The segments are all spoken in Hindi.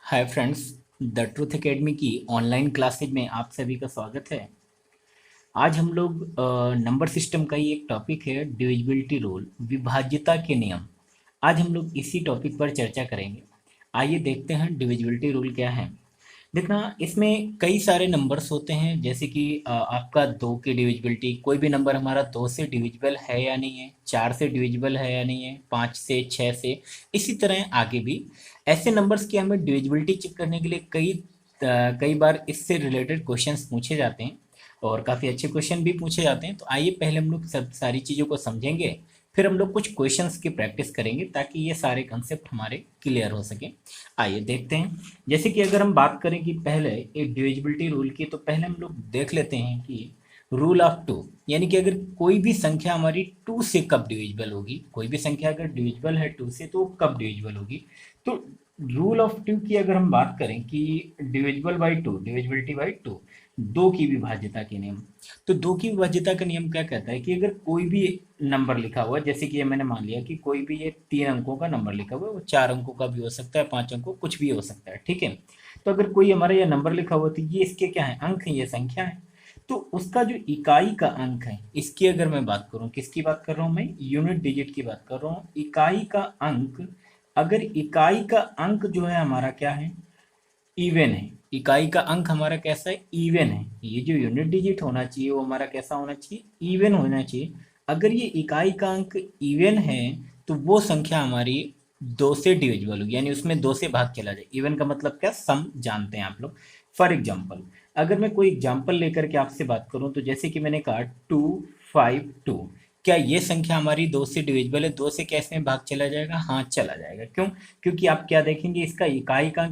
Hi friends, the truth academy की ऑनलाइन क्लासेज में आप सभी का स्वागत है। आज हम लोग नंबर सिस्टम का ही एक टॉपिक है, डिविजिबिलिटी रूल, विभाज्यता के नियम। आज हम लोग इसी टॉपिक पर चर्चा करेंगे। आइए देखते हैं डिविजिबिलिटी रूल क्या है। देखना, इसमें कई सारे नंबर्स होते हैं, जैसे कि आपका दो की डिविजिबिलिटी, कोई भी नंबर हमारा दो से डिविजिबल है या नहीं है, चार से डिविजिबल है या नहीं है, पाँच से, छः से, इसी तरह आगे भी ऐसे नंबर्स की हमें डिविजिबिलिटी चेक करने के लिए कई बार इससे रिलेटेड क्वेश्चंस पूछे जाते हैं और काफ़ी अच्छे क्वेश्चन भी पूछे जाते हैं। तो आइए पहले हम लोग सब सारी चीज़ों को समझेंगे, फिर हम लोग कुछ क्वेश्चंस की प्रैक्टिस करेंगे ताकि ये सारे कंसेप्ट हमारे क्लियर हो सके। आइए देखते हैं। जैसे कि अगर हम बात करें कि पहले एक डिविजिबिलिटी रूल की, तो पहले हम लोग देख लेते हैं कि रूल ऑफ टू, यानी कि अगर कोई भी संख्या हमारी टू से कब डिविजिबल होगी, कोई भी संख्या अगर डिविजिबल है टू से तो वो कब डिविजिबल होगी। तो रूल ऑफ टू की अगर हम बात करें कि divisible by two, divisibility by two, दो की विभाज्यता के नियम। तो दो की विभाज्यता का नियम क्या कहता है कि अगर कोई भी नंबर लिखा हुआ है, जैसे कि ये मैंने मान लिया कि कोई भी ये तीन अंकों का नंबर लिखा हुआ है, वो चार अंकों का भी हो सकता है, पांच अंकों, कुछ भी हो सकता है, ठीक है। तो अगर कोई हमारा ये नंबर लिखा हुआ, तो ये इसके क्या है, अंक है, ये संख्या है। तो उसका जो इकाई का अंक है, इसकी अगर मैं बात करूं, किसकी बात कर रहा हूं मैं, यूनिट डिजिट की बात कर रहा हूं। इकाई का अंक, अगर इकाई का अंक जो है हमारा क्या है, इवन है, इकाई का अंक हमारा कैसा है, इवन है, ये जो यूनिट डिजिट होना चाहिए वो हमारा कैसा होना चाहिए, इवन होना चाहिए। अगर ये इकाई का अंक इवन है तो वो संख्या हमारी दो से डिविजिबल होगी, यानी उसमें दो से भाग चला जाए। इवन का मतलब क्या, सम जानते हैं आप लोग। फॉर एग्जाम्पल, अगर मैं कोई एग्जाम्पल लेकर के आपसे बात करूं, तो जैसे कि मैंने कहा 252, क्या ये संख्या हमारी दो से डिविजिबल है, दो से क्या इसमें भाग चला जाएगा, हाँ चला जाएगा। क्यों? क्योंकि आप क्या देखेंगे, इसका इकाई का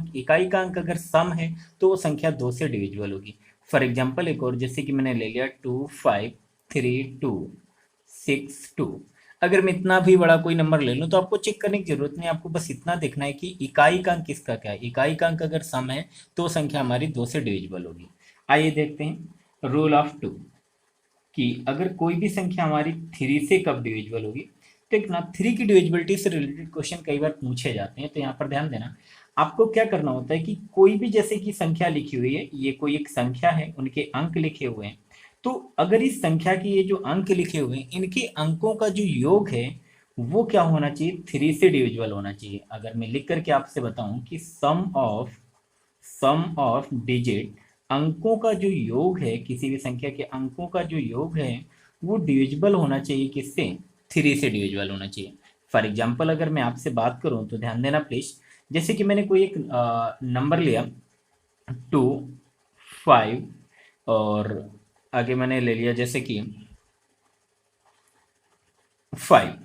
अंक अगर सम है तो वो संख्या दो से डिविजिबल होगी। फॉर एग्जाम्पल एक और, जैसे कि मैंने ले लिया 253262। अगर मैं इतना भी बड़ा कोई नंबर ले लूँ तो आपको चेक करने की जरूरत नहीं, आपको बस इतना देखना है कि इकाई का अंक किसका क्या है। इकाई का अंक अगर सम है तो संख्या हमारी दो से डिविजिबल होगी। आइए देखते हैं रूल ऑफ टू कि अगर कोई भी संख्या हमारी थ्री से कब डिविजिबल होगी। तो एक ना, थ्री की डिविजिबिलिटी से रिलेटेड क्वेश्चन कई बार पूछे जाते हैं, तो यहाँ पर ध्यान देना। आपको क्या करना होता है कि कोई भी, जैसे कि संख्या लिखी हुई है, ये कोई एक संख्या है, उनके अंक लिखे हुए हैं। तो अगर इस संख्या के ये जो अंक लिखे हुए हैं, इनके अंकों का जो योग है वो क्या होना चाहिए, थ्री से डिविजिबल होना चाहिए। अगर मैं लिख करके आपसे बताऊं कि सम ऑफ डिजिट, अंकों का जो योग है, किसी भी संख्या के अंकों का जो योग है वो डिविजिबल होना चाहिए, किससे, थ्री से डिविजिबल होना चाहिए। फॉर एग्जाम्पल अगर मैं आपसे बात करूं तो ध्यान देना प्लीज। जैसे कि मैंने कोई एक नंबर लिया 25, और आगे मैंने ले लिया जैसे कि 5।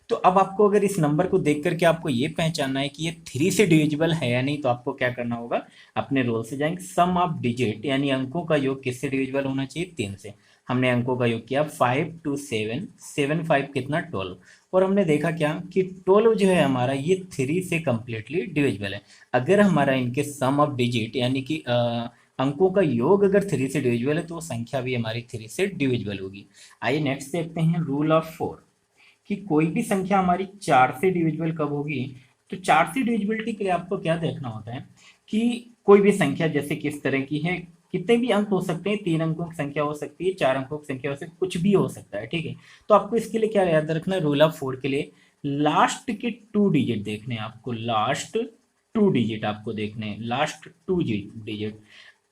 तो अब आपको अगर इस नंबर को देख करके आपको ये पहचानना है कि ये थ्री से डिविजिबल है या नहीं, तो आपको क्या करना होगा, अपने रोल से जाएंगे, सम ऑफ डिजिट यानी अंकों का योग किससे डिविजिबल होना चाहिए, तीन से। हमने अंकों का योग किया 5 2 7, 7 5 कितना, 12। और हमने देखा क्या कि 12 जो है हमारा, ये थ्री से कंप्लीटली डिविजिबल है। अगर हमारा इनके सम ऑफ डिजिट यानी कि अंकों का योग अगर थ्री से डिविजिबल है तो वो संख्या भी हमारी थ्री से डिविजिबल होगी। आइए नेक्स्ट देखते हैं रूल ऑफ फोर, कि कोई भी संख्या हमारी चार से डिविजिबल कब होगी। तो चार से डिविजिबिलिटी के लिए आपको क्या देखना होता है कि कोई भी संख्या जैसे किस तरह की है, कितने भी अंक हो सकते हैं, तीन अंकों की संख्या हो सकती है, चार अंकों की संख्या हो सकती है, कुछ भी हो सकता है, ठीक है। तो आपको इसके लिए क्या याद रखना है, रूल ऑफ फोर के लिए लास्ट के टू डिजिट देखने हैं आपको, लास्ट टू डिजिट आपको देखने हैं, लास्ट टू डिजिट,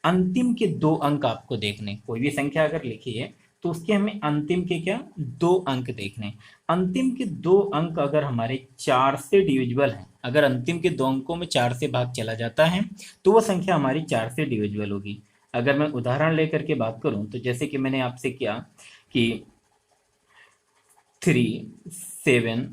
अंतिम के दो अंक आपको देखने। कोई भी संख्या अगर लिखी है तो उसके हमें अंतिम के क्या, दो अंक देखने। अंतिम के दो अंक अगर हमारे चार से डिविजिबल हैं, अगर अंतिम के दो अंकों में चार से भाग चला जाता है तो वो संख्या हमारी चार से डिविजिबल होगी। अगर मैं उदाहरण लेकर के बात करूं, तो जैसे कि मैंने आपसे किया कि 3 7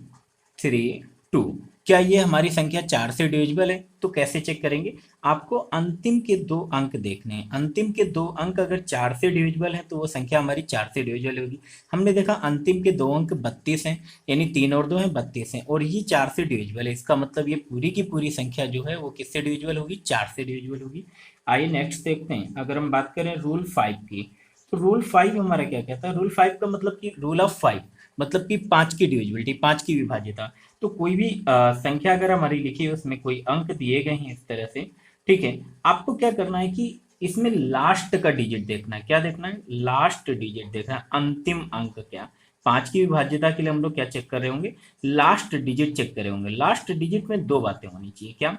3 2, क्या ये हमारी संख्या चार से डिविजिबल है, तो कैसे चेक करेंगे, आपको अंतिम के दो अंक देखने हैं। अंतिम के दो अंक अगर चार से डिविजिबल है तो वो संख्या हमारी चार से डिविजिबल होगी। हमने देखा अंतिम के दो अंक 32 हैं, यानी तीन और दो हैं 32 हैं, और ये चार से डिविजिबल है, इसका मतलब ये पूरी की पूरी संख्या जो है वो किससे डिविजिबल होगी, चार से डिविजिबल होगी। आइए नेक्स्ट देखते हैं। अगर हम बात करें रूल फाइव की, तो रूल फाइव हमारा क्या कहता है, रूल फाइव का मतलब कि रूल ऑफ फाइव, मतलब कि पांच की डिविजिबिलिटी, पांच की विभाज्यता। तो कोई भी संख्या अगर हमारी लिखी है उसमें कोई अंक दिए गए हैं इस तरह से, ठीक है। आपको क्या करना है कि इसमें लास्ट का डिजिट देखना है। क्या देखना है? लास्ट डिजिट देखना है, अंतिम अंक क्या। 5 की विभाज्यता के लिए हम लोग क्या चेक कर रहे होंगे? लास्ट डिजिट चेक कर रहे होंगे। लास्ट डिजिट में दो बातें होनी चाहिए। क्या?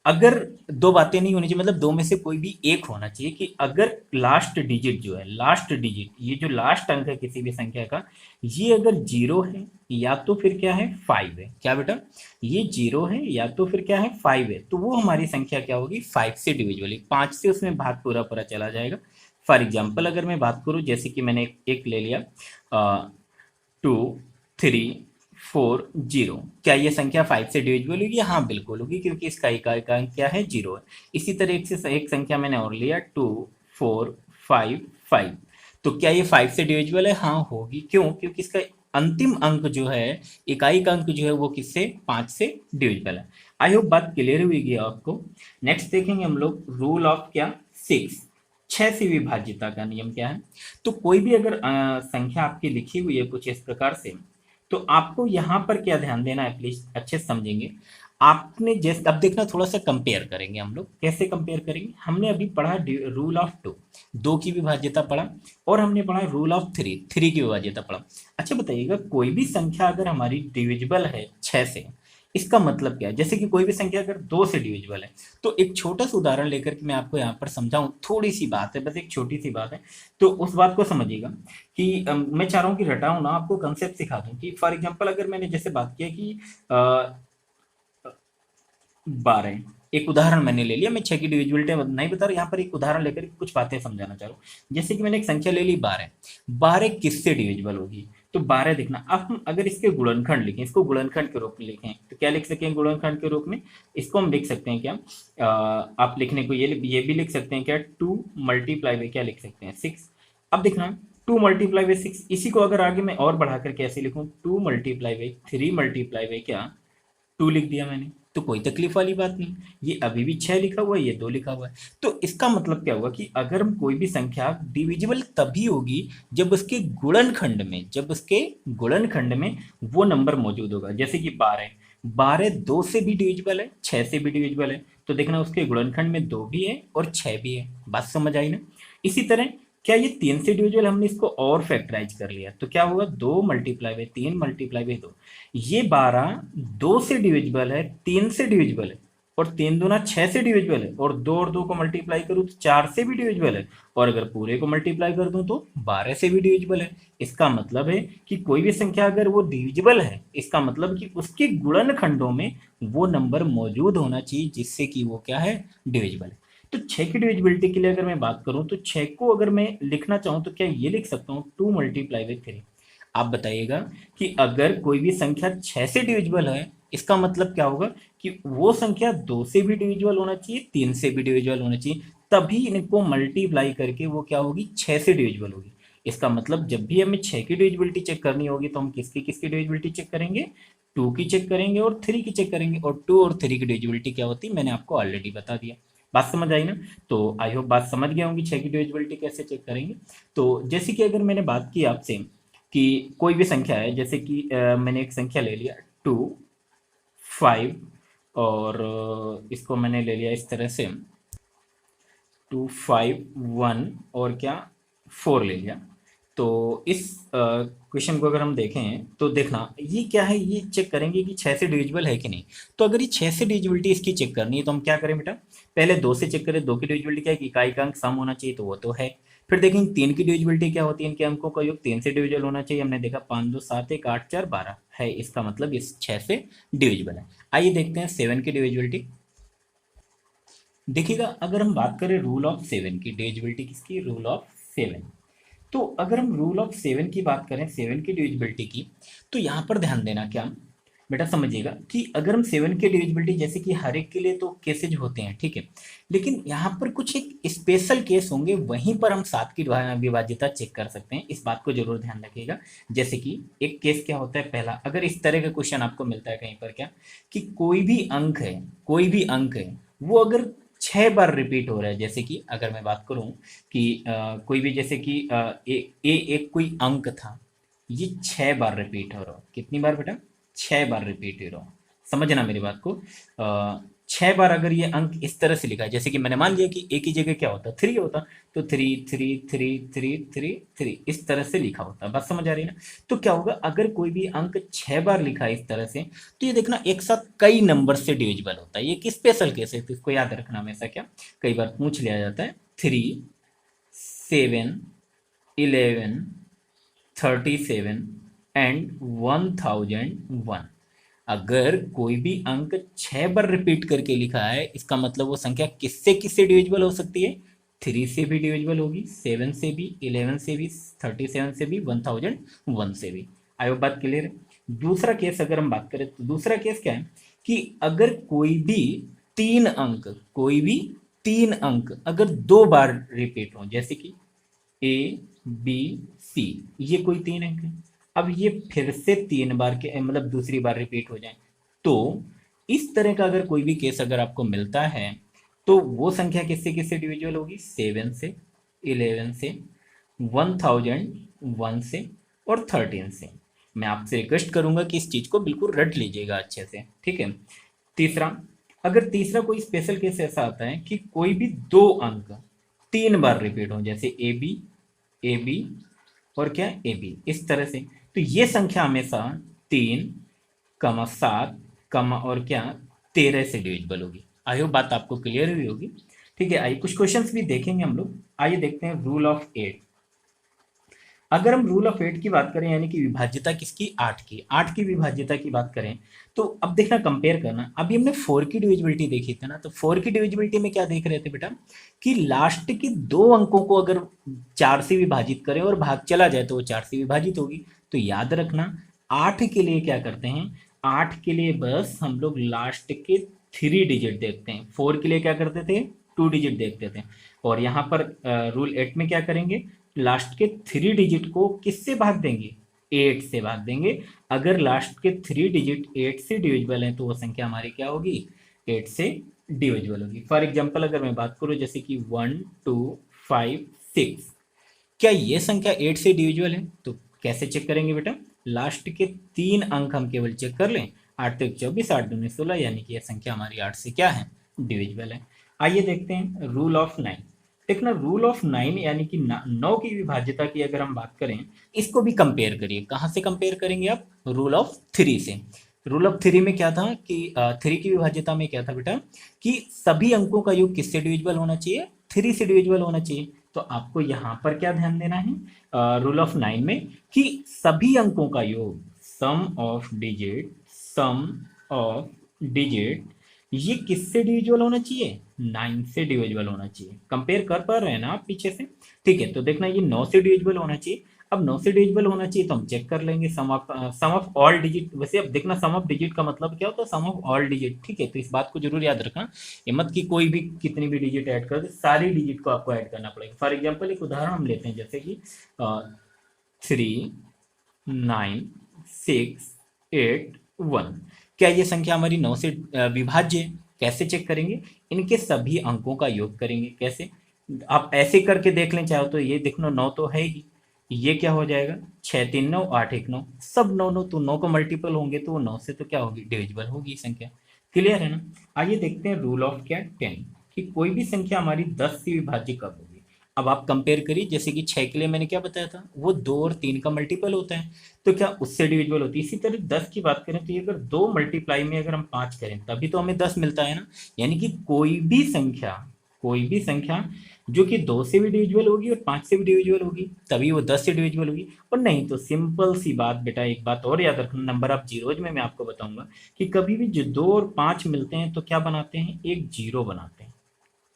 अगर दो बातें नहीं होनी चाहिए, मतलब दो में से कोई भी एक होना चाहिए कि अगर लास्ट डिजिट जो है, लास्ट डिजिट, ये जो लास्ट अंक है किसी भी संख्या का, ये अगर जीरो है या तो फिर क्या है? 5 है। क्या बेटा? ये जीरो है या तो फिर क्या है? 5 है। तो वो हमारी संख्या क्या होगी? 5 से डिविजिबल, 5 से उसमें भाग पूरा पूरा चला जाएगा। फॉर एग्जाम्पल अगर मैं बात करूं, जैसे कि मैंने एक ले लिया 2 3 4 0, क्या ये संख्या 5 से डिविजिबल होगी? हाँ बिल्कुल होगी, क्योंकि इसका इकाई का अंक क्या है? 0 है। इसी तरह एक संख्या मैंने और लिया 2 4 5 5, तो क्या ये 5 से डिविजिबल है? हाँ होगी। क्यों? क्योंकि इसका अंतिम अंक जो है, इकाई का अंक जो है, वो किससे? 5 से डिविजिबल है। आई होप बात क्लियर हुई आपको। नेक्स्ट देखेंगे हम लोग रूल ऑफ क्या? 6, 6 से विभाज्यता का नियम क्या है। तो कोई भी अगर संख्या आपकी लिखी हुई है कुछ इस प्रकार से, तो आपको यहाँ पर क्या ध्यान देना है, प्लीज अच्छे से समझेंगे। आपने जैसे अब देखना, थोड़ा सा कंपेयर करेंगे हम लोग। कैसे कंपेयर करेंगे? हमने अभी पढ़ा रूल ऑफ 2, 2 की विभाज्यता पढ़ा, और हमने पढ़ा रूल ऑफ 3, 3 की विभाज्यता पढ़ा। अच्छा बताइएगा, कोई भी संख्या अगर हमारी डिविजिबल है 6 से, इसका मतलब क्या है? जैसे कि कोई भी संख्या अगर 2 से डिविजिबल है, तो एक छोटा सा उदाहरण लेकर के मैं आपको यहाँ पर समझाऊं। थोड़ी सी बात है, बस एक छोटी सी बात है, तो उस बात को समझिएगा कि मैं चाह रहा हूँ कि रटाऊं ना, आपको कंसेप्ट सिखा दूं। कि फॉर एग्जांपल अगर मैंने जैसे बात किया कि 12, एक उदाहरण मैंने ले लिया। मैं 6 की डिविजिबिलिटी नहीं बता रहा, यहाँ पर एक उदाहरण लेकर कुछ बातें समझाना चाह रहा हूँ। जैसे कि मैंने एक संख्या ले ली 12, 12 किससे डिविजिबल होगी? तो 12 देखना, अब हम अगर इसके गुणनखंड लिखें, इसको गुणनखंड के रूप में लिखें, तो क्या लिख सकते हैं गुणनखंड के रूप में? इसको हम लिख सकते हैं क्या, आप लिखने को ये भी लिख सकते हैं क्या, 2 मल्टीप्लाई बाई क्या लिख सकते हैं? 6। अब देखना, 2 मल्टीप्लाई बाई 6, इसी को अगर आगे मैं और बढ़ाकर कैसे लिखूं, 2 मल्टीप्लाई बाई 3 मल्टीप्लाई बाई क्या, 2 लिख दिया मैंने। तो कोई तकलीफ वाली बात नहीं। ये अभी भी 6 लिखा हुआ है, ये 2 लिखा हुआ है। तो इसका मतलब क्या हुआ कि अगर हम कोई भी संख्या डिविजिबल तभी होगी जब उसके गुणनखंड में, जब उसके गुणनखंड में वो नंबर मौजूद होगा। जैसे कि 12, 12 2 से भी डिविजिबल है, 6 से भी डिविजिबल है, तो देखना उसके गुणनखंड में 2 भी है और 6 भी है। बात समझ आई ना? इसी तरह क्या ये 3 से डिविजिबल, हमने इसको और फैक्टराइज कर लिया, तो क्या हुआ, 2 मल्टीप्लाई बाई 3 मल्टीप्लाई बाई 2। ये 12 2 से डिविजिबल है, 3 से डिविजिबल है, और 3 दूना 6 से डिविजिबल है, और 2 और 2 को मल्टीप्लाई करूँ तो 4 से भी डिविजिबल है, और अगर पूरे को मल्टीप्लाई कर दूं तो 12 से भी डिविजिबल है। इसका मतलब है कि कोई भी संख्या अगर वो डिविजिबल है, इसका मतलब कि उसके गुणनखंडों में वो नंबर मौजूद होना चाहिए जिससे कि वो क्या है, डिविजिबल है। तो 6 की डिविजिबिलिटी के लिए अगर मैं बात करूं, तो 6 को अगर मैं लिखना चाहूं तो क्या ये लिख सकता हूं, 2 मल्टीप्लाई बाई 3। आप बताइएगा कि अगर कोई भी संख्या 6 से डिविजिबल है, इसका मतलब क्या होगा कि वो संख्या 2 से भी डिविजिबल होना चाहिए, 3 से भी डिविजिबल होना चाहिए, तभी इनको मल्टीप्लाई करके वो क्या होगी, 6 से डिविजिबल होगी। इसका मतलब जब भी हमें 6 की डिविजिबिलिटी चेक करनी होगी, तो हम किसकी किसकी डिविजिबिलिटी चेक करेंगे, 2 की चेक करेंगे और 3 की चेक करेंगे। और 2 और 3 की डिविजिबिलिटी क्या होती है, मैंने आपको ऑलरेडी बता दिया। बात समझ आई ना? तो आई होप बात समझ गया होंगी 6 की डिविजिबिलिटी कैसे चेक करेंगे। तो जैसे कि अगर मैंने बात की आपसे कि कोई भी संख्या है, जैसे कि मैंने एक संख्या ले लिया 2 5, और इसको मैंने ले लिया इस तरह से 2 5 1, और क्या 4 ले लिया। तो इस क्वेश्चन को अगर हम देखें तो देखना, ये क्या है, ये चेक करेंगे कि 6 से डिविजिबल है कि नहीं। तो अगर ये 6 से डिविजिबिलिटी इसकी चेक करनी है, तो हम क्या करें बेटा, पहले 2 से चेक करें। 2 की डिविजिबिलिटी क्या है कि इकाई का अंक सम होना चाहिए, तो वो तो है। फिर देखेंगे 3 की डिविजिबिलिटी क्या होती है, इनके अंकों का योग 3 से डिविजिबल होना चाहिए। हमने देखा 5 2 7 1 8 4 12 है, इसका मतलब इस 6 से डिविजिबल है। आइए देखते हैं 7 की डिविजिबिलिटी। देखिएगा, अगर हम बात करें रूल ऑफ 7 की, डिविजिबिलिटी किसकी, रूल ऑफ 7। तो अगर हम रूल ऑफ 7 की बात करें, 7 की डिविजिबिलिटी की, तो यहाँ पर ध्यान देना क्या बेटा, समझिएगा कि अगर हम 7 की डिविजिबिलिटी, जैसे कि हर एक के लिए तो केसेज होते हैं, ठीक है, लेकिन यहाँ पर कुछ एक स्पेशल केस होंगे, वहीं पर हम 7 की विभाज्यता चेक कर सकते हैं। इस बात को जरूर ध्यान रखिएगा। जैसे कि एक केस क्या होता है, पहला, अगर इस तरह का क्वेश्चन आपको मिलता है कहीं पर क्या, कि कोई भी अंक है, कोई भी अंक है, वो अगर 6 बार रिपीट हो रहा है। जैसे कि अगर मैं बात करूं कि कोई भी, जैसे कि एक कोई अंक था, ये 6 बार रिपीट हो रहा हो। कितनी बार बेटा? 6 बार रिपीट हो रहा हो। समझना मेरी बात को। 6 बार अगर ये अंक इस तरह से लिखा है, जैसे कि मैंने मान लिया कि ए की जगह क्या होता, 3 होता, तो 3 इस तरह से लिखा होता। बात समझ आ रही है ना? तो क्या होगा, अगर कोई भी अंक 6 बार लिखा है इस तरह से, तो ये देखना एक साथ कई नंबर से डिविजिबल होता है। ये एक स्पेशल केस है, तो इसको याद रखना हमेशा। क्या कई बार पूछ लिया जाता है, 3, 7, 11, 37 एंड 1001। अगर कोई भी अंक 6 बार रिपीट करके लिखा है, इसका मतलब वो संख्या किससे किससे डिविजिबल हो सकती है? 3 से भी डिविजिबल होगी, 7 से भी, 11 से भी, 37 से भी, 1001 से भी। आई होप बात क्लियर है। दूसरा केस अगर हम बात करें, तो दूसरा केस क्या है कि अगर कोई भी 3 अंक अगर 2 बार रिपीट हो, जैसे कि ए बी सी, ये कोई 3 अंक है। अब ये फिर से 3 बार के मतलब दूसरी बार रिपीट हो जाए, तो इस तरह का अगर कोई भी केस अगर आपको मिलता है, तो वो संख्या किससे किससे डिविजिबल होगी? 7 से, 11 से, 1001 से और 13 से। मैं आपसे रिक्वेस्ट करूंगा कि इस चीज को बिल्कुल रट लीजिएगा अच्छे से, ठीक है। तीसरा, अगर तीसरा कोई स्पेशल केस ऐसा आता है कि कोई भी 2 अंक 3 बार रिपीट हो, जैसे ए बी और क्या ए बी, इस तरह से, तो ये संख्या हमेशा 3, 7, और क्या 13 से डिविजिबल होगी। आई होप बात आपको क्लियर हुई होगी। ठीक है, आइए कुछ क्वेश्चंस भी देखेंगे हम लोग। आइए देखते हैं रूल ऑफ 8। अगर हम रूल ऑफ 8 की बात करें, यानी कि विभाज्यता किसकी? 8 की विभाज्यता की बात करें, तो अब देखना, कंपेयर करना। अभी हमने 4 की डिविजिबिलिटी देखी थी ना, तो 4 की डिविजिबिलिटी में क्या देख रहे थे बेटा कि लास्ट के 2 अंकों को अगर 4 से विभाजित करें और भाग चला जाए तो वो 4 से विभाजित होगी। तो याद रखना, 8 के लिए क्या करते हैं, 8 के लिए बस हम लोग लास्ट के 3 डिजिट देखते हैं। 4 के लिए क्या करते थे? 2 डिजिट देखते थे। और यहाँ पर रूल 8 में क्या करेंगे, लास्ट के 3 डिजिट को किससे भाग देंगे? 8 से भाग देंगे। अगर लास्ट के 3 डिजिट 8 से डिविजिबल है, तो वो संख्या हमारी क्या होगी? 8 से डिविजिबल होगी। फॉर एग्जाम्पल अगर मैं बात करूं, जैसे कि 1 2 5 6, क्या ये संख्या 8 से डिविजिबल है? तो कैसे चेक करेंगे बेटा? लास्ट के 3 अंक हम केवल चेक कर लें, 8 3 24, 8 दूनी 16, यानी कि यह संख्या हमारी 8 से क्या है? डिविजिबल है। आइए देखते हैं रूल ऑफ 9। देखना, रूल ऑफ 9 यानी कि 9 की विभाज्यता की अगर हम बात करें, इसको भी कंपेयर करिए। कहाँ से कंपेयर करेंगे आप? रूल ऑफ 3 से। रूल ऑफ 3 में क्या था कि 3 की विभाज्यता में क्या था बेटा कि सभी अंकों का योग किससे डिविजिबल होना चाहिए? 3 से डिविजिबल होना चाहिए। तो आपको यहाँ पर क्या ध्यान देना है रूल ऑफ 9 में, कि सभी अंकों का योग, सम ऑफ डिजिट ये किससे डिविजिबल होना चाहिए? 9 से डिविजिबल होना चाहिए। कंपेयर कर पा रहे हैं ना आप पीछे से? ठीक है, तो देखना ये 9 से डिविजिबल होना चाहिए। अब 9 से डिविजिबल होना चाहिए, तो हम चेक कर लेंगे सम ऑफ ऑल डिजिट। वैसे अब देखना, सम ऑफ डिजिट का मतलब क्या होता है? सम ऑफ ऑल डिजिट। ठीक है, तो इस बात को जरूर याद रखना। ये मत कि कोई भी कितनी भी डिजिट ऐड कर दे, सारी डिजिट को आपको ऐड करना पड़ेगा। फॉर एग्जाम्पल एक उदाहरण हम लेते हैं, जैसे कि 3, 9, 6, 8, 1। क्या ये संख्या हमारी 9 से विभाज्य है? कैसे चेक करेंगे? इनके सभी अंकों का योग करेंगे। कैसे? आप ऐसे करके देख लें चाहो तो। ये देखो 9 तो है ही, ये क्या हो जाएगा? 6 3 9, 8 1 9, सब 9 9, तो 9 को मल्टीपल होंगे तो वो 9 से तो क्या होगी? डिविजिबल होगी संख्या। क्लियर है ना? आइए देखते हैं रूल ऑफ क्या 10, कि कोई भी संख्या हमारी 10 से विभाज्य कब होगी। अब आप कंपेयर करिए, जैसे कि 6 के लिए मैंने क्या बताया था, वो 2 और 3 का मल्टीपल होता है, तो क्या उससे डिविजिबल होती है। इसी तरह 10 की बात करें, तो ये अगर 2 मल्टीप्लाई में अगर हम 5 करें, तभी तो हमें 10 मिलता है ना। यानी कि कोई भी संख्या जो कि 2 से भी डिविजिबल होगी और 5 से भी डिविजिबल होगी, तभी वो 10 से डिविजिबल होगी। और नहीं तो सिंपल सी बात बेटा, एक बात और याद रखना, नंबर ऑफ जीरोज में मैं आपको बताऊंगा कि कभी भी जो 2 और 5 मिलते हैं तो क्या बनाते हैं? एक जीरो बनाते हैं।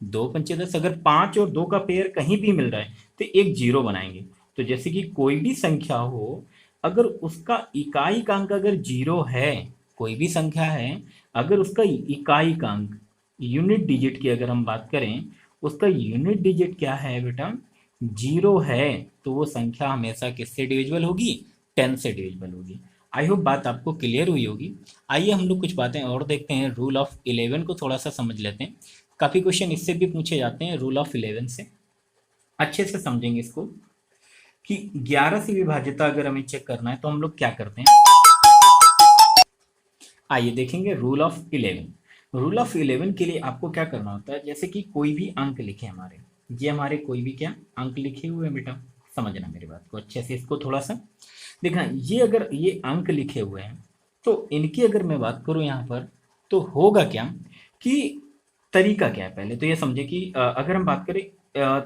2 पंचे 10, अगर 5 और 2 का पेयर कहीं भी मिल रहा है तो एक जीरो बनाएंगे। तो जैसे कि कोई भी संख्या हो, अगर उसका इकाई का अंक अगर जीरो है, कोई भी संख्या है, अगर उसका इकाई का अंक, यूनिट डिजिट की अगर हम बात करें, उसका यूनिट डिजिट क्या है बेटा? जीरो है, तो वो संख्या हमेशा किससे डिविजिबल होगी? 10 से डिविजिबल होगी। आई होप बात आपको क्लियर हुई होगी। आइए हम लोग कुछ बातें और देखते हैं। रूल ऑफ 11 को थोड़ा सा समझ लेते हैं। काफ़ी क्वेश्चन इससे भी पूछे जाते हैं रूल ऑफ 11 से। अच्छे से समझेंगे इसको, कि 11 से विभाज्यता अगर हमें चेक करना है तो हम लोग क्या करते हैं। आइए देखेंगे रूल ऑफ 11। रूल ऑफ 11 के लिए आपको क्या करना होता है, जैसे कि कोई भी अंक लिखे हमारे, ये हमारे कोई भी क्या अंक लिखे हुए हैं बेटा, समझना मेरी बात को अच्छे से, इसको थोड़ा सा देखना। ये अगर ये अंक लिखे हुए हैं तो इनकी अगर मैं बात करूं यहाँ पर, तो होगा क्या कि तरीका क्या है, पहले तो ये समझे कि अगर हम बात करें,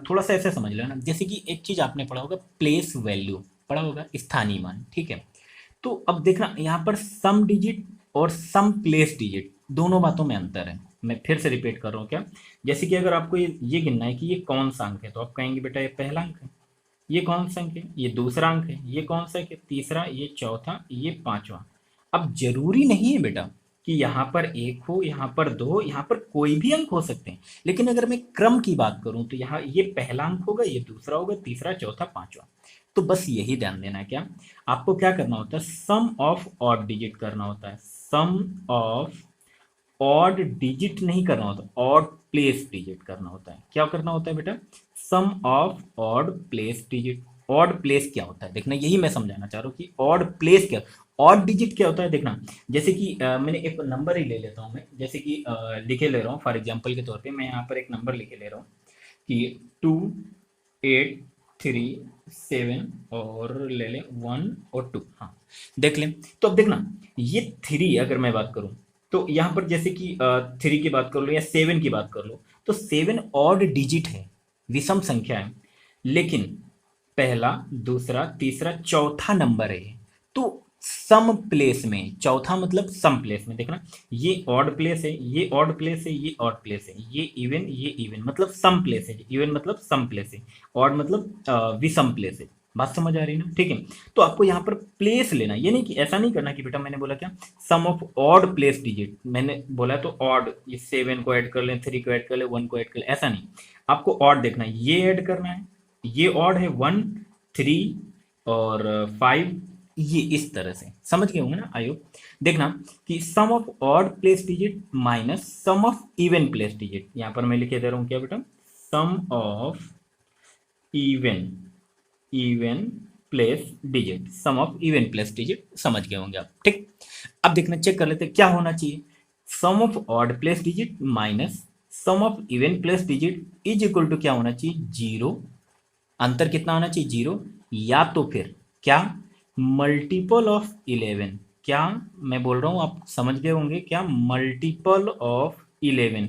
थोड़ा सा ऐसे समझ लेना, जैसे कि एक चीज आपने पढ़ा होगा, प्लेस वैल्यू पढ़ा होगा, स्थानीय मान, ठीक है। तो अब देखना यहाँ पर सम डिजिट और सम प्लेस डिजिट दोनों बातों में अंतर है। मैं फिर से रिपीट कर रहा हूँ क्या, जैसे कि अगर आपको ये गिनना है कि ये कौन सा अंक है, तो आप कहेंगे बेटा ये पहला अंक है, ये कौन सा अंक है, ये दूसरा अंक है, ये कौन सा है, तीसरा, ये चौथा, ये पांचवा। अब जरूरी नहीं है बेटा कि यहाँ पर एक हो, यहाँ पर दो हो, यहाँ पर कोई भी अंक हो सकते हैं, लेकिन अगर मैं क्रम की बात करूं तो यहाँ ये पहला अंक होगा, ये दूसरा होगा, तीसरा, चौथा, पांचवा। तो बस यही ध्यान देना है, क्या आपको क्या करना होता है, सम ऑफ ऑड डिजिट करना होता है, सम ऑफ ऑड डिजिट नहीं करना होता, ऑड प्लेस डिजिट करना होता है। क्या करना होता है बेटा, sum of odd place digit. Odd place क्या होता है देखना, यही मैं समझाना चाह रहा हूँ कि ऑड प्लेस क्या, ऑड डिजिट क्या होता है देखना। जैसे कि मैंने एक नंबर ही ले लेता हूँ मैं, जैसे कि लिखे ले रहा हूँ फॉर एग्जाम्पल के तौर पे, मैं यहाँ पर एक नंबर लिखे ले रहा हूँ कि 2 8 3 7 और ले लें 1 और 2, हाँ देख लें। तो अब देखना ये 3 अगर मैं बात करूं, तो यहाँ पर जैसे कि 3 की बात कर लो या 7 की बात कर लो, तो 7 ऑड डिजिट है, विषम संख्या है, लेकिन पहला, दूसरा, तीसरा, चौथा नंबर है ये। तो सम प्लेस में, चौथा मतलब सम प्लेस में देखना, ये ऑड प्लेस है, ये ऑड प्लेस है, ये ऑड प्लेस है, ये इवन मतलब सम प्लेस है, इवन मतलब सम प्लेस है, ऑड मतलब विषम प्लेस है। बात समझ आ रही है ना, ठीक है। तो आपको यहाँ पर प्लेस लेना, ये नहीं कि ऐसा नहीं करना कि बेटा मैंने बोला क्या, सम ऑफ ऑड प्लेस डिजिट, मैंने बोला तो ऑड, ये 7 को ऐड कर लें, 3 को ऐड कर लें, 1 को ऐड कर लें, ऐसा नहीं। आपको ऑड देखना है, ये ऐड करना है, ये ऑड है 1 3 और 5, ये इस तरह से समझ गए होंगे ना आई होप। देखना कि sum of odd place digit minus sum of even place digit, यहां पर मैं लिखे दे रहा हूं क्या बेटा, sum of even even place digit, sum of even place digit, समझ गए होंगे आप, ठीक। अब देखना चेक कर लेते हैं क्या होना चाहिए, sum of odd place digit minus sum of even place digit is equal to क्या होना चाहिए, 0। अंतर कितना होना चाहिए, 0, या तो फिर क्या, मल्टीपल ऑफ 11, क्या मैं बोल रहा हूं आप समझ गए होंगे, क्या मल्टीपल ऑफ 11,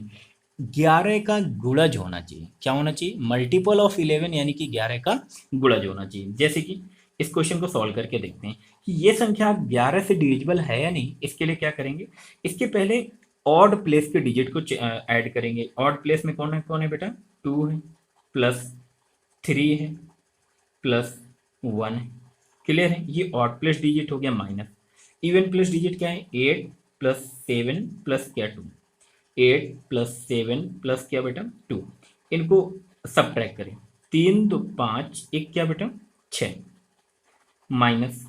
11 का गुणज होना चाहिए। क्या होना चाहिए, मल्टीपल ऑफ 11 यानी कि 11 का गुणज होना चाहिए। जैसे कि इस क्वेश्चन को सॉल्व करके देखते हैं कि ये संख्या 11 से डिविजिबल है या नहीं। इसके लिए क्या करेंगे, इसके पहले ऑड प्लेस के डिजिट को ऐड करेंगे। ऑड प्लेस में कौन है बेटा, 2 है, प्लस 3 है, प्लस 1 है, क्लियर है। ये ऑड प्लस डिजिट हो गया माइनस, इवन प्लस डिजिट क्या है, 8 प्लस 7 प्लस क्या 2, 8 प्लस 7 प्लस क्या बेटा 2, इनको सब्ट्रैक्ट करें, 3 2 5, एक क्या बेटा 6, माइनस,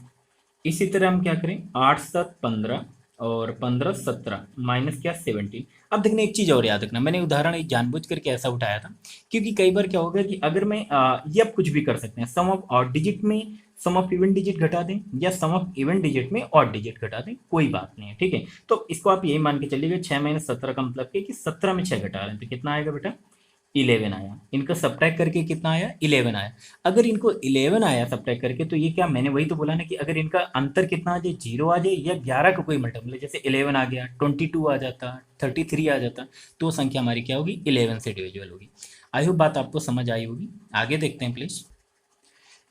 इसी तरह हम क्या करें, 8 7 15 और 15 17, माइनस क्या 17। अब देखना एक चीज और याद रखना, मैंने उदाहरण एक जानबूझ करके ऐसा उठाया था क्योंकि कई बार क्या होगा कि अगर मैं ये आप कुछ भी कर सकते हैं, सम ऑफ ऑड डिजिट में सम ऑफ इवन डिजिट घटा दें या सम ऑफ इवन डिजिट में ऑड डिजिट घटा दें, कोई बात नहीं है, ठीक है। तो इसको आप यही मान के चलिएगा 6 माइनस 17 का मतलब कि 17 में 6 घटा रहे हैं तो कितना आएगा बेटा, 11 आया। इनका सब्ट्रैक्ट करके कितना आया, 11 आया। अगर इनको 11 आया सब्ट्रैक्ट करके, तो ये क्या, मैंने वही तो बोला ना कि अगर इनका अंतर कितना आ जाए, 0 आ जाए या 11 का कोई मल्टीपल, जैसे 11 आ गया, 22 आ जाता, 33 आ जाता, तो संख्या हमारी क्या होगी, 11 से डिविजिबल होगी। आई होप बात आपको समझ आई होगी। आगे देखते हैं प्लीज।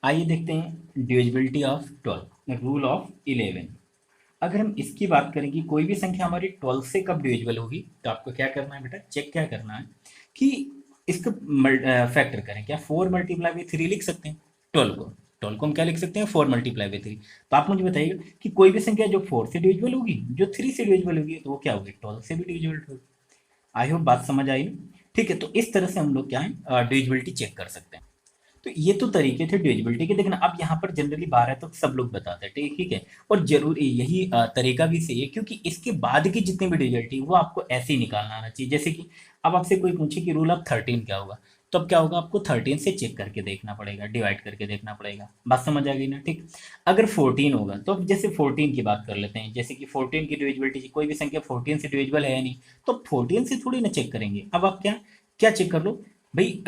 आइए देखते हैं डिविजिबिलिटी ऑफ 12, रूल ऑफ 11। अगर हम इसकी बात करें कि कोई भी संख्या हमारी 12 से कब डिविजिबल होगी, तो आपको क्या करना है बेटा, चेक क्या करना है कि इसको फैक्टर करें। क्या 4 मल्टीप्लाई बाई 3 लिख सकते हैं 12 को, 12 को हम क्या लिख सकते हैं, 4 मल्टीप्लाई बाई 3। तो आप मुझे बताइएगा कि कोई भी संख्या जो 4 से डिविजिबल होगी, जो 3 से डिविजिबल होगी, तो वो क्या होगी, 12 से भी डिविजिबल होगी। आई होप बात समझ आई ना, ठीक है। तो इस तरह से हम लोग क्या है डिविजिबिलिटी चेक कर सकते हैं। तो ये तो तरीके थे डिविजिबिलिटी के। देखना अब यहाँ पर जनरली 12 तो सब लोग बताते हैं, ठीक है। और जरूरी यही तरीका भी सही है, क्योंकि इसके बाद की जितनी भी डिविजिबिलिटी वो आपको ऐसे ही निकालना आना चाहिए। जैसे कि अब आपसे कोई पूछे कि रूल ऑफ 13 क्या होगा, तो अब क्या होगा, आपको 13 से चेक करके देखना पड़ेगा, डिवाइड करके देखना पड़ेगा। बात समझ आ गई ना? ठीक। अगर 14 होगा तो अब जैसे 14 की बात कर लेते हैं, जैसे कि 14 की डिविजिबिलिटी, कोई भी संख्या 14 से डिविजिबल है या नहीं, तो 14 से थोड़ी ना चेक करेंगे। अब आप क्या क्या चेक कर लो भाई,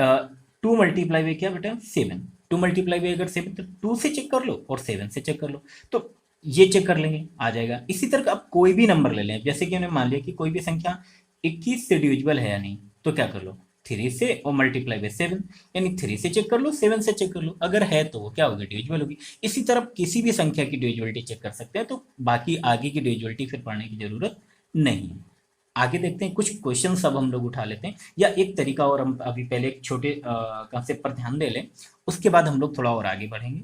2 मल्टीप्लाई बाई क्या बेटा, 7। 2 मल्टीप्लाई बाई अगर 7, तो 2 से चेक कर लो और 7 से चेक कर लो, तो ये चेक कर लेंगे, आ जाएगा। इसी तरह का आप कोई भी नंबर ले लें, जैसे कि हमने मान लिया कि कोई भी संख्या 21 से डिविजिबल है या नहीं, तो क्या कर लो, 3 से और मल्टीप्लाई बाई 7, यानी 3 से चेक कर लो, 7 से चेक कर लो, अगर है तो वो क्या होगी, डिविजिबल होगी। इसी तरह आप किसी भी संख्या की डिविजिबिलिटी चेक कर सकते हैं, तो बाकी आगे की डिविजिबिलिटी फिर पढ़ने की जरूरत नहीं है। आगे देखते हैं कुछ क्वेश्चन अब हम लोग उठा लेते हैं, या एक तरीका, और हम अभी पहले एक छोटे कंसेप्ट पर ध्यान दे लें, उसके बाद हम लोग थोड़ा और आगे बढ़ेंगे।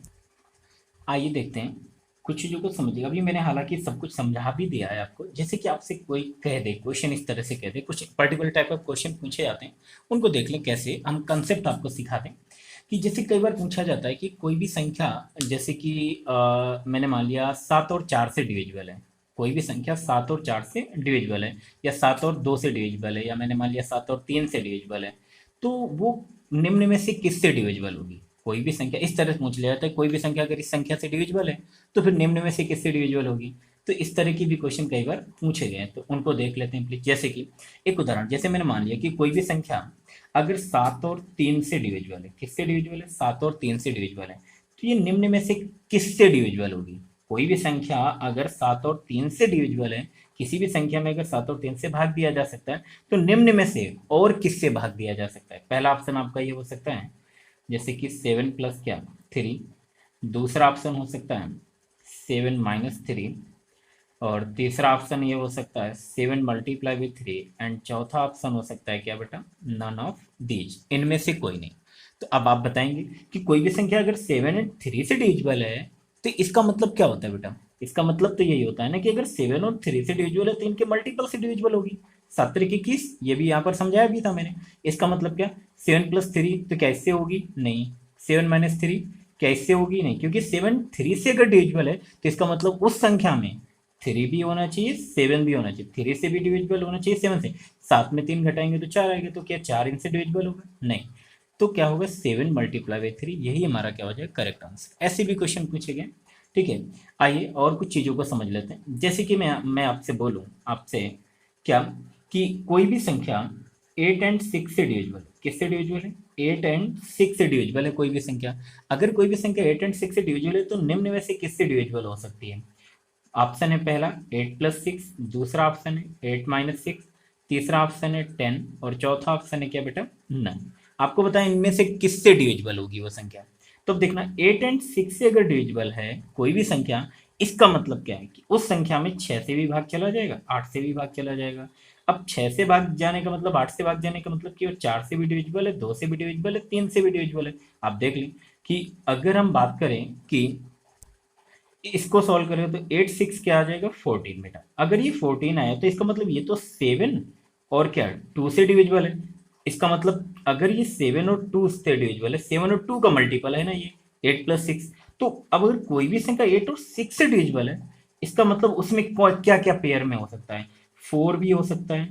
आइए देखते हैं कुछ चीज़ों को समझिएगा। अभी मैंने हालांकि सब कुछ समझा भी दिया है आपको। जैसे कि आपसे कोई कह दे, क्वेश्चन इस तरह से कह दे, कुछ पर्टिकुलर टाइप ऑफ क्वेश्चन पूछे जाते हैं, उनको देख लें कैसे हम कंसेप्ट आपको सिखा दें। कि जैसे कई बार पूछा जाता है कि कोई भी संख्या, जैसे कि मैंने मान लिया 7 और 4 से डिविजिबल है, कोई भी संख्या 7 और 4 से डिविजिबल है, या 7 और 2 से डिविजिबल है, या मैंने मान लिया 7 और 3 से डिविजिबल है, तो वो निम्न में से किससे डिविजिबल होगी? कोई भी संख्या इस तरह से पूछ लिया जाता है, कोई भी संख्या अगर इस संख्या से डिविजिबल है, तो फिर निम्न में से किससे डिविजिबल होगी? तो इस तरह की भी क्वेश्चन कई बार पूछे गए हैं, तो उनको देख लेते हैं प्लीज। जैसे कि एक उदाहरण, जैसे मैंने मान लिया कि कोई भी संख्या अगर 7 और 3 से डिविजिबल है, किससे डिविजिबल है? 7 और 3 से डिविजिबल है, तो ये निम्न में से किससे डिविजिबल होगी? कोई भी संख्या अगर 7 और 3 से डिविजिबल है, किसी भी संख्या में अगर 7 और 3 से भाग दिया जा सकता है, तो निम्न में से और किससे भाग दिया जा सकता है? पहला ऑप्शन आपका ये हो सकता है, जैसे कि 7 प्लस क्या, 3। दूसरा ऑप्शन हो सकता है 7 माइनस 3। और तीसरा ऑप्शन ये हो सकता है 7 मल्टीप्लाई विथ 3। एंड चौथा ऑप्शन हो सकता है क्या बेटा, नन ऑफ दीज, इनमें से कोई नहीं। तो अब आप बताएंगे कि कोई भी संख्या अगर 7 एंड 3 से डिविजिबल है, तो इसका मतलब क्या होता है बेटा? इसका मतलब तो यही होता है ना कि अगर 7 और 3 से डिविजिबल है, तो इनके मल्टीपल से डिविजिबल होगी। 7 3 21, ये भी यहाँ पर समझाया भी था मैंने। इसका मतलब क्या, 7 प्लस 3 तो कैसे होगी, नहीं। 7 माइनस 3 कैसे होगी, नहीं, क्योंकि 7 3 से अगर डिविजिबल है, तो इसका मतलब उस संख्या में 3 भी होना चाहिए, 7 भी होना चाहिए। 3 से भी डिविजिबल होना चाहिए 7 से। 7 में 3 घटाएंगे तो 4 आएगा, तो क्या 4 इनसे डिविजिबल होगा? नहीं। तो क्या होगा, 7 मल्टीप्लाई बाई 3, यही हमारा क्या हो जाएगा, करेक्ट आंसर। ऐसे भी क्वेश्चन पूछे गए। ठीक है, आइए और कुछ चीज़ों को समझ लेते हैं। जैसे कि मैं आपसे बोलूँ, आपसे क्या, कि कोई भी संख्या 8 एंड 6 से डिविजिबल, किससे डिविजिबल है? 8 एंड 6 से डिविजिबल है कोई भी संख्या। अगर कोई भी संख्या 8 एंड 6 से डिविजिबल है, तो निम्न में से किससे डिविजिबल हो सकती है? ऑप्शन है पहला 8 प्लस 6, दूसरा ऑप्शन है 8 माइनस 6, तीसरा ऑप्शन है 10, और चौथा ऑप्शन है क्या बेटा, नन। आपको बताएं इनमें से किससे डिविजिबल होगी वो संख्या। तो अब देखना, 8 एंड 6 से अगर डिविजिबल है कोई भी संख्या, इसका मतलब क्या है कि उस संख्या में 6 से भी भाग चला जाएगा, 8 से भी भाग चला जाएगा। अब 6 से भाग जाने का मतलब, 8 से भाग जाने का मतलब कि वो 4 से भी डिविजिबल है, 2 से भी डिविजिबल है, 3 से भी डिविजिबल है। आप देख लें कि अगर हम बात करें कि इसको सॉल्व करें, तो 8 6 क्या आ जाएगा, 14 बेटा। अगर ये 14 आया, तो इसका मतलब ये तो 7 और क्या, 2 से डिविजिबल है। इसका मतलब अगर ये 7 और 2 से डिविजिबल है, 7 और 2 का मल्टीपल है ना ये, 8 प्लस 6। तो अब अगर कोई भी संख्या 8 और 6 से डिविजिबल है, इसका मतलब उसमें क्या क्या पेयर में हो सकता है? 4 भी हो सकता है,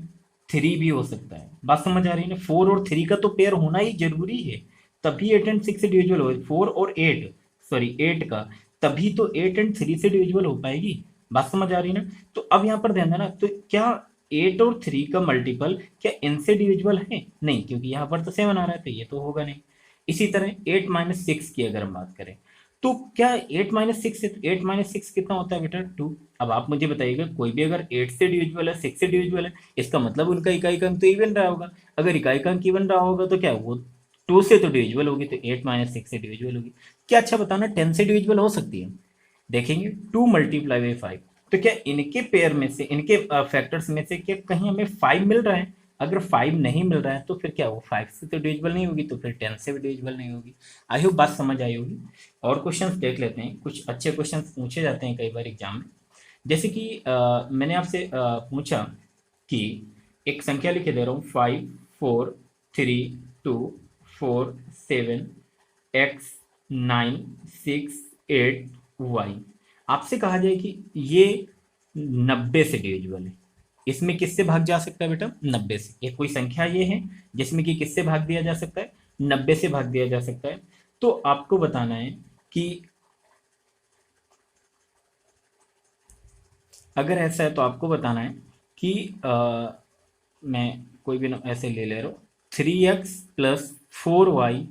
3 भी हो सकता है। बात समझ आ रही है ना? 4 और 3 का तो पेयर होना ही जरूरी है, तभी 8 एंड 6 से डिविजिबल हो। 4 और 8, सॉरी 8 का, तभी तो 8 एंड 3 से डिविजिबल हो पाएगी। बात समझ आ रही है ना? तो अब यहाँ पर ध्यान देना, तो क्या 8 और 3 का मल्टीपल क्या इनसे डिविजिबल है? नहीं, क्योंकि यहाँ पर तो 7 आ रहा है, तो ये तो होगा नहीं। इसी तरह 8 माइनस 6 की अगर हम बात करें, तो क्या 8 माइनस 6 से, 8 माइनस 6 कितना होता है बेटा, 2। अब आप मुझे बताइएगा, कोई भी अगर 8 से डिविजिबल है, 6 से डिविजिबल है, इसका मतलब उनका इकाई का अंक तो इवन रहा होगा। अगर इकाई का अंक इवन रहा होगा, तो क्या वो 2 से तो डिविजिबल होगी, तो 8 माइनस 6 से डिविजिबल होगी। क्या अच्छा बताना, 10 से डिविजिबल हो सकती है? देखेंगे 2 मल्टीप्लाई बाई 5, तो क्या इनके पेयर में से, इनके फैक्टर्स में से क्या कहीं हमें 5 मिल रहा है? अगर 5 नहीं मिल रहा है, तो फिर क्या वो 5 से तो डिविजिबल नहीं होगी, तो फिर 10 से भी डिविजिबल नहीं होगी। आई होप बात समझ आई होगी। और क्वेश्चंस देख लेते हैं, कुछ अच्छे क्वेश्चंस पूछे जाते हैं कई बार एग्जाम में। जैसे कि मैंने आपसे पूछा कि एक संख्या लिखे दे रहा हूँ, 5 4 3 2 4 7 एक्स 9 6 8 वाई। आपसे कहा जाए कि ये 90 से डिविजिबल है, इसमें किससे भाग जा सकता है बेटा, 90 से। एक कोई संख्या ये है जिसमें कि किससे भाग दिया जा सकता है, 90 से भाग दिया जा सकता है। तो आपको बताना है कि अगर ऐसा है तो आपको बताना है कि मैं कोई भी ऐसे ले रहा हूँ, 3x + 4y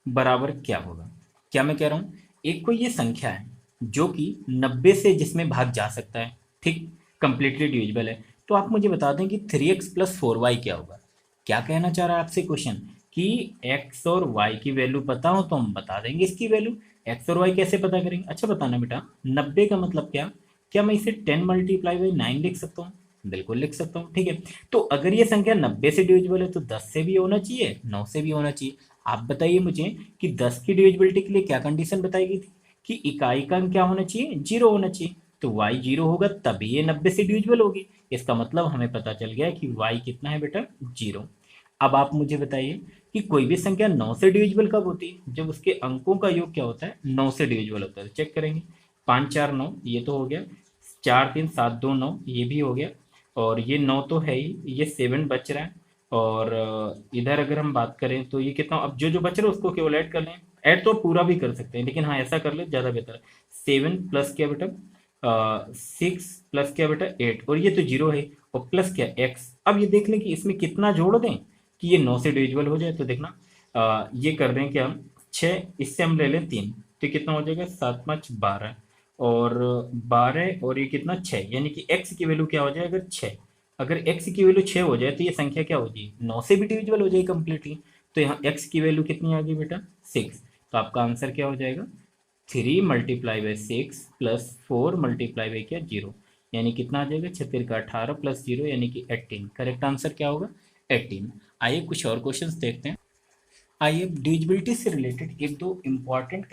बराबर क्या होगा। क्या मैं कह रहा हूँ, एक कोई ये संख्या है जो कि 90 से जिसमें भाग जा सकता है, ठीक, कंप्लीटली डिविजिबल है। तो आप मुझे बता दें कि 3x + 4y क्या होगा। क्या कहना चाह रहा है आपसे क्वेश्चन, कि x और y की वैल्यू पता हो तो हम बता देंगे इसकी वैल्यू। x और y कैसे पता करेंगे, अच्छा बताना बेटा, 90 का मतलब क्या, क्या मैं इसे 10 × 9 लिख सकता हूँ, बिल्कुल लिख सकता हूँ, ठीक है। तो अगर ये संख्या 90 से डिविजिबल है तो 10 से भी होना चाहिए, 9 से भी होना चाहिए। आप बताइए मुझे कि 10 की डिविजिबिलिटी के लिए क्या कंडीशन बताई गई थी, कि इकाई का अंक क्या होना चाहिए, 0 होना चाहिए। तो y 0 होगा तभी ये 90 से डिविजिबल होगी। इसका मतलब हमें पता चल गया कि y कितना है बेटा, 0। अब आप मुझे बताइए कि कोई भी संख्या 9 से डिविजिबल कब होती है, जब उसके अंकों का योग क्या होता है, 9 से डिविजिबल होता है। तो चेक करेंगे, 5 4 9 ये तो हो गया, 4 3 7 2 9 ये भी हो गया, और ये 9 तो है ही, ये 7 बच रहा है। और इधर अगर हम बात करें तो ये कितना, अब जो जो बच रहा है उसको केवल ऐड कर लें। ऐड तो पूरा भी कर सकते हैं, लेकिन हाँ ऐसा कर ले ज़्यादा बेहतर है। 7 प्लस क्या बेटा, 6 प्लस क्या बेटा 8, और ये तो 0 है, और प्लस क्या x। अब ये देख लें कि इसमें कितना जोड़ दें कि ये 9 से डिविजिबल हो जाए। तो देखना, ये कर दें कि हम 6, इससे हम ले लें 3, तो कितना हो जाएगा, 7 5 12, और 12 और ये कितना 6, यानी कि x की वैल्यू क्या हो जाए, अगर 6, अगर x की वैल्यू 6 हो जाए तो ये संख्या क्या हो जाएगी, 9 से भी डिविजिबल हो जाएगी कंप्लीटली। तो यहाँ x की वैल्यू कितनी आ गई बेटा, 6। तो आपका आंसर क्या हो जाएगा, 3 × 6 + 4 × क्या 0, यानी कितना आ जाएगा, 6 का 18 + 0 यानी कि 18। करेक्ट आंसर क्या होगा, 18। आइए कुछ और क्वेश्चंस देखते हैं। आइए डिविजिबिलिटी से रिलेटेड एक दो इम्पॉर्टेंट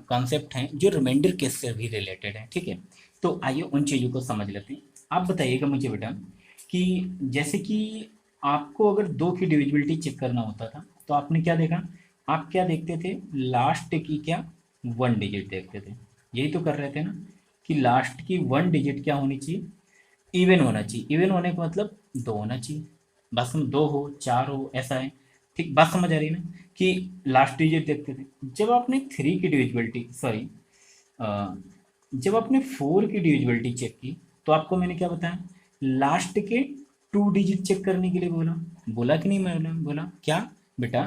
कॉन्सेप्ट हैं जो रिमाइंडर केस से भी रिलेटेड हैं, ठीक है। तो आइए उन चीज़ों को समझ लेते हैं। आप बताइएगा मुझे बेटा कि जैसे कि आपको अगर दो की डिविजिबिलिटी चेक करना होता था तो आपने क्या देखा, आप क्या देखते थे, लास्ट की क्या 1 डिजिट देखते थे। यही तो कर रहे थे ना, कि लास्ट की 1 डिजिट क्या होनी चाहिए, इवन होना चाहिए। इवन होने का मतलब 2 होना चाहिए, बस हम 2 हो 4 हो ऐसा है, ठीक, बात समझ आ रही है ना, कि लास्ट डिजिट देखते थे। जब आपने 3 की डिविजिबिलिटी, सॉरी, जब आपने 4 की डिविजिबिलिटी चेक की तो आपको मैंने क्या बताया, लास्ट के 2 डिजिट चेक करने के लिए बोला, बोला कि नहीं, मैंने बोला क्या बेटा,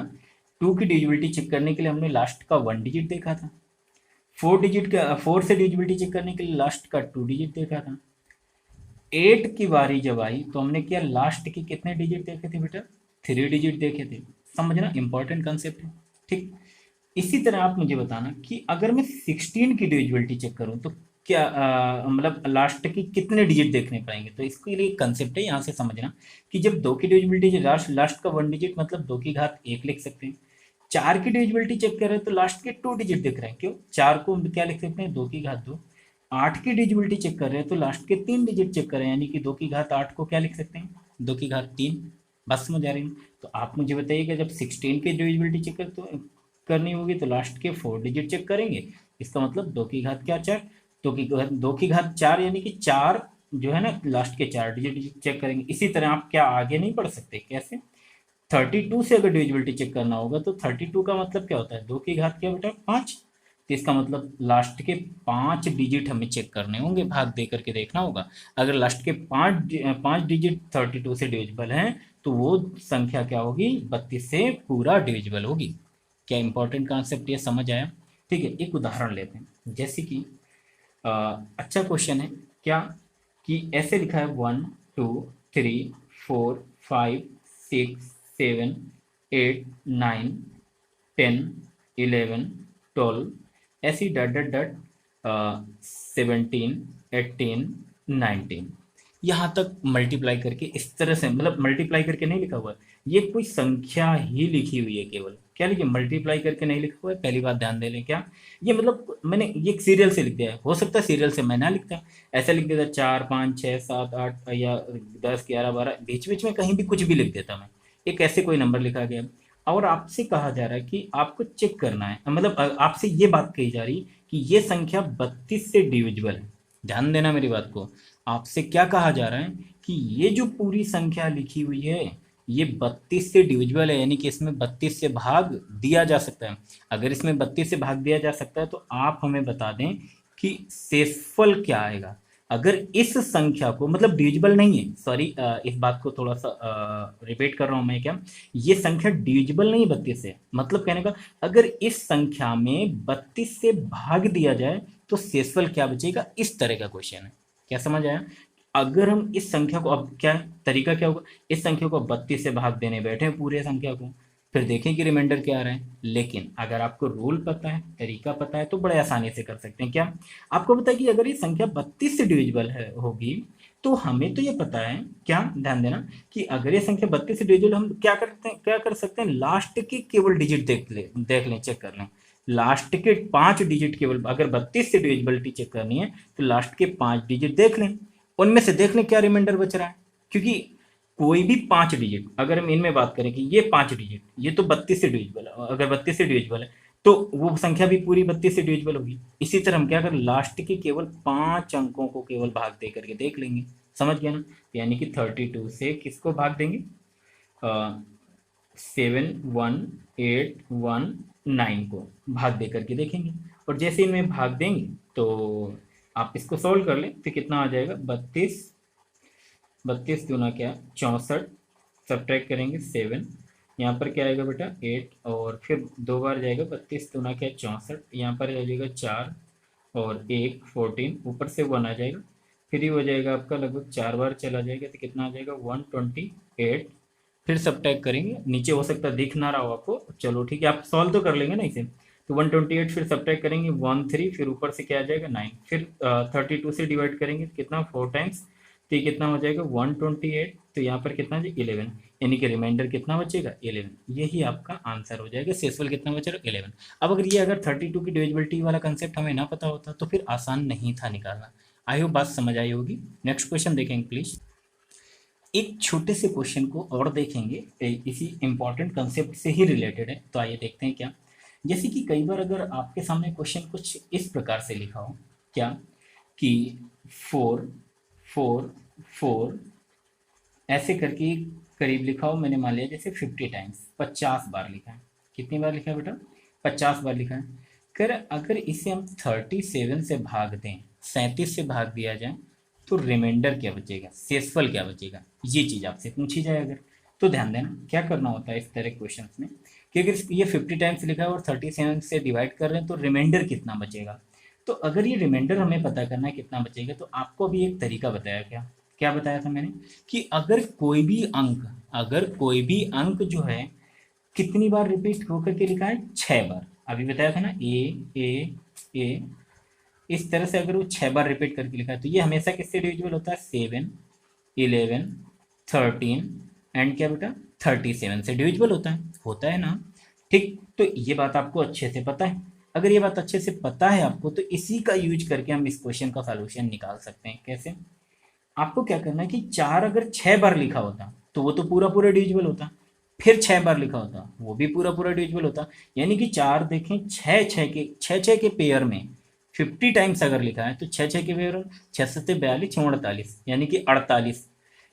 2 की डिविजिबिलिटी चेक करने के लिए हमने लास्ट का 1 डिजिट देखा था, 4 डिजिट का 4 से डिविजिबिलिटी चेक करने के लिए लास्ट का 2 डिजिट देखा था। 8 की बारी जब आई तो हमने क्या लास्ट के कितने डिजिट देखे थे बेटा, 3 डिजिट देखे थे। समझना, इंपॉर्टेंट कंसेप्ट है, ठीक। इसी तरह आप मुझे बताना कि अगर मैं 16 की डिविजिबिलिटी चेक करूं तो क्या मतलब लास्ट की कितने डिजिट देखने पाएंगे। तो इसके लिए कंसेप्ट है, यहाँ से समझना कि जब 2 की डिविजिबिलिटी लास्ट लास्ट का 1 डिजिट मतलब 2 की घात 1 लिख सकते हैं। 4 की डिविजिबिलिटी चेक कर रहे हैं तो लास्ट के 2 डिजिट दिख रहे हैं, क्यों, 4 को हम क्या लिख सकते हैं, 2 की घात 2। 8 की डिजिबिलिटी चेक कर रहे हैं तो लास्ट के 3 डिजिट चेक कर रहे हैं, यानी कि 2 की घात 8 को क्या लिख सकते हैं, 2 की घात 3। बस समझ आ रही है। तो आप मुझे बताइए कि जब 16 की डिविजिबिलिटी चेक करनी होगी तो लास्ट के 4 डिजिट चेक करेंगे। इसका मतलब 2 की घात क्या 4, 2 की घात 4 यानी कि 4 जो है ना, लास्ट के 4 डिजिट चेक करेंगे। इसी तरह आप क्या आगे नहीं बढ़ सकते, कैसे, 32 से अगर डिविजिबिलिटी चेक करना होगा तो 32 का मतलब क्या होता है, 2 की घात क्या बेटा 5। तो इसका मतलब लास्ट के 5 डिजिट हमें चेक करने होंगे, भाग दे करके देखना होगा। अगर लास्ट के 5 डिजिट 32 से डिविजिबल हैं तो वो संख्या क्या होगी, 32 से पूरा डिविजिबल होगी। क्या इंपॉर्टेंट कॉन्सेप्ट ये समझ आया, ठीक है। एक उदाहरण लेते हैं, जैसे कि अच्छा क्वेश्चन है क्या, कि ऐसे लिखा है 1 2 3 4 5 6 7 8 9 10 11 12, ऐसी डट डट डट 17 18 19, यहाँ तक मल्टीप्लाई करके इस तरह से, मतलब मल्टीप्लाई करके नहीं लिखा हुआ है, ये कोई संख्या ही लिखी हुई है केवल, क्या लिखिए, मल्टीप्लाई करके नहीं लिखा हुआ है। पहली बात ध्यान दे लें, क्या ये मतलब मैंने ये एक सीरियल से लिख दिया है, हो सकता है सीरियल से मैं ना लिखता, ऐसा लिख देता 4 5 6 7 8 या 10 11 12, बीच बीच में कहीं भी कुछ भी लिख देता मैं, एक ऐसे कोई नंबर लिखा गया। और आपसे कहा जा रहा है कि आपको चेक करना है, मतलब आपसे ये बात कही जा रही कि ये संख्या 32 से डिविजिबल है। ध्यान देना मेरी बात को, आपसे क्या कहा जा रहा है कि ये जो पूरी संख्या लिखी हुई है ये 32 से डिविजिबल है, यानी कि इसमें 32 से भाग दिया जा सकता है। अगर इसमें 32 से भाग दिया जा सकता है तो आप हमें बता दें कि शेषफल क्या आएगा। अगर इस संख्या को, मतलब डिविजिबल नहीं है, सॉरी, इस बात को थोड़ा सा रिपीट कर रहा हूं मैं, क्या ये संख्या डिविजिबल नहीं 32 से, मतलब कहने का अगर इस संख्या में 32 से भाग दिया जाए तो शेषफल क्या बचेगा, इस तरह का क्वेश्चन है। क्या समझ आया? अगर हम इस संख्या को, अब क्या तरीका क्या होगा, इस संख्या को 32 से भाग देने बैठे हैं पूरे संख्या को, फिर देखें कि रिमाइंडर क्या आ रहा है। लेकिन अगर आपको रूल पता है, तरीका पता है, तो बड़े आसानी से कर सकते हैं। क्या आपको पता है कि अगर ये संख्या 32 से डिविजिबल है होगी, तो हमें तो ये पता है, क्या ध्यान देना, कि अगर ये संख्या 32 से डिविजिबल, हम क्या करते हैं, क्या कर सकते हैं, लास्ट के केवल डिजिट देख लें, चेक कर लें। लास्ट के 5 डिजिट केवल, अगर 32 से डिविजिबिलिटी चेक करनी है तो लास्ट के 5 डिजिट देख लें, उनमें से देख लें क्या रिमाइंडर बच रहा है। क्योंकि कोई भी 5 डिजिट, अगर हम इनमें बात करें कि ये 5 डिजिट, ये तो 32 से डिविजिबल है, अगर 32 से डिविजिबल है तो वो संख्या भी पूरी 32 से डिविजिबल होगी। इसी तरह हम क्या करें, लास्ट के केवल 5 अंकों को केवल भाग दे करके देख लेंगे। समझ गया ना? यानी कि 32 से किसको भाग देंगे, 71819 को भाग दे करके देखेंगे। और जैसे इनमें भाग देंगे तो आप इसको सोल्व कर लें तो कितना आ जाएगा, 32, 32 दूना क्या 64, सब्ट्रैक्ट करेंगे 7, यहाँ पर क्या आएगा बेटा 8, और फिर 2 बार जाएगा, 32 दूना क्या 64, यहाँ पर आ जाएगा 4 और 1 14, ऊपर से 1 आ जाएगा, फिर ये हो जाएगा आपका लगभग 4 बार चला जाएगा तो कितना आ जाएगा 128। फिर सब्ट्रैक्ट करेंगे, नीचे हो सकता है दिख ना रहा हो आपको, चलो ठीक है, आप सॉल्व तो कर लेंगे ना इसे। तो 128 फिर सब्ट्रैक्ट करेंगे 13, फिर ऊपर से क्या आ जाएगा 9, फिर 32 से डिवाइड करेंगे तो कितना 4 टाइम्स, तो ये कितना हो जाएगा 128, तो यहाँ पर कितना है 11, यानी कि रिमाइंडर कितना बचेगा 11। यही आपका आंसर हो जाएगा, शेषफल कितना बचेगा 11। अब अगर ये अगर 32 की डिविजिबिलिटी वाला कंसेप्ट हमें ना पता होता तो फिर आसान नहीं था निकालना। आई होप बात समझ आई होगी। नेक्स्ट क्वेश्चन देखेंगे प्लीज। एक छोटे से क्वेश्चन को और देखेंगे, इसी इंपॉर्टेंट कंसेप्ट से ही रिलेटेड है, तो आइए देखते हैं क्या। जैसे कि कई बार अगर आपके सामने क्वेश्चन कुछ इस प्रकार से लिखा हो, क्या कि 4 4 4 ऐसे करके करीब लिखा हो, मैंने मान लिया जैसे 50 टाइम्स, 50 बार लिखा है। कितनी बार लिखा है बेटा, 50 बार लिखा है। कर अगर इसे हम 37 से भाग दें, 37 से भाग दिया जाए तो रिमाइंडर क्या बचेगा, शेषफल क्या बचेगा, ये चीज़ आपसे पूछी जाए अगर, तो ध्यान देना क्या करना होता है इस तरह क्वेश्चन में, कि अगर ये 50 टाइम्स लिखा है और 37 से डिवाइड कर रहे हैं तो रिमाइंडर कितना बचेगा। तो अगर ये रिमाइंडर हमें पता करना है कितना बचेगा, तो आपको अभी एक तरीका बताया, क्या क्या बताया था मैंने, कि अगर कोई भी अंक जो है कितनी बार रिपीट होकर के लिखा है, 6 बार, अभी बताया था ना, ए, इस तरह से अगर वो 6 बार रिपीट करके लिखा है तो ये हमेशा किससे डिविजिबल होता है, 7 11 13 एंड क्या बेटा 37 से डिविजिबल होता है ना। ठीक, तो ये बात आपको अच्छे से पता है। अगर ये बात अच्छे से पता है आपको, तो इसी का यूज करके हम इस क्वेश्चन का सॉल्यूशन निकाल सकते हैं। कैसे, आपको क्या करना है कि 4 अगर 6 बार लिखा होता तो वो तो पूरा पूरा डिविजिबल होता, फिर 6 बार लिखा होता वो भी पूरा पूरा डिविजिबल होता। यानी कि 4 देखें, 6 के पेयर में 50 टाइम्स अगर लिखा है तो 6 के पेयर, 6 से 42 48, यानी कि 48,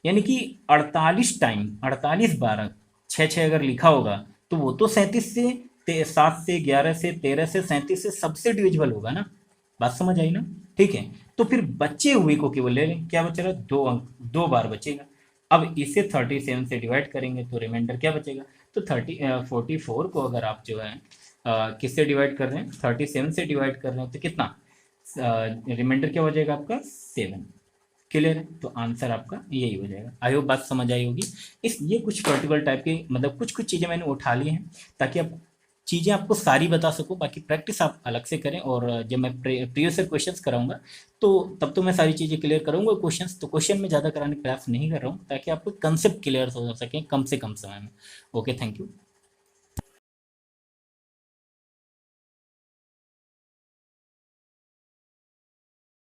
यानी कि 48 टाइम, 48 बार 6 अगर लिखा होगा तो वो तो 37 से 7 से 11 से 13 से 37 से सबसे डिविजिबल होगा ना। बात समझ आई ना? ठीक है, तो फिर बचे हुए को केवल ले लें, क्या बचेगा 2 अंक, 2 बार बचेगा। अब इसे 37 से डिवाइड करेंगे तो रिमाइंडर क्या बचेगा, तो 44 को अगर आप जो है किससे डिवाइड कर रहे हैं, 37 से डिवाइड कर रहे हैं तो कितना रिमाइंडर क्या हो जाएगा आपका 7। क्लियर है? तो आंसर आपका यही हो जाएगा। आई होप बात समझ आई होगी। इस ये कुछ पर्टिकुलर टाइप के, मतलब कुछ कुछ चीज़ें मैंने उठा ली हैं ताकि आप चीज़ें आपको सारी बता सकूं, बाकी प्रैक्टिस आप अलग से करें। और जब मैं प्रीवियस ईयर क्वेश्चंस कराऊंगा तो तब तो मैं सारी चीज़ें क्लियर करूंगा क्वेश्चंस, तो क्वेश्चन में ज़्यादा कराने का प्रयास नहीं कर रहा हूँ ताकि आपको कंसेप्ट क्लियर हो सके कम से कम समय में। Okay, thank you.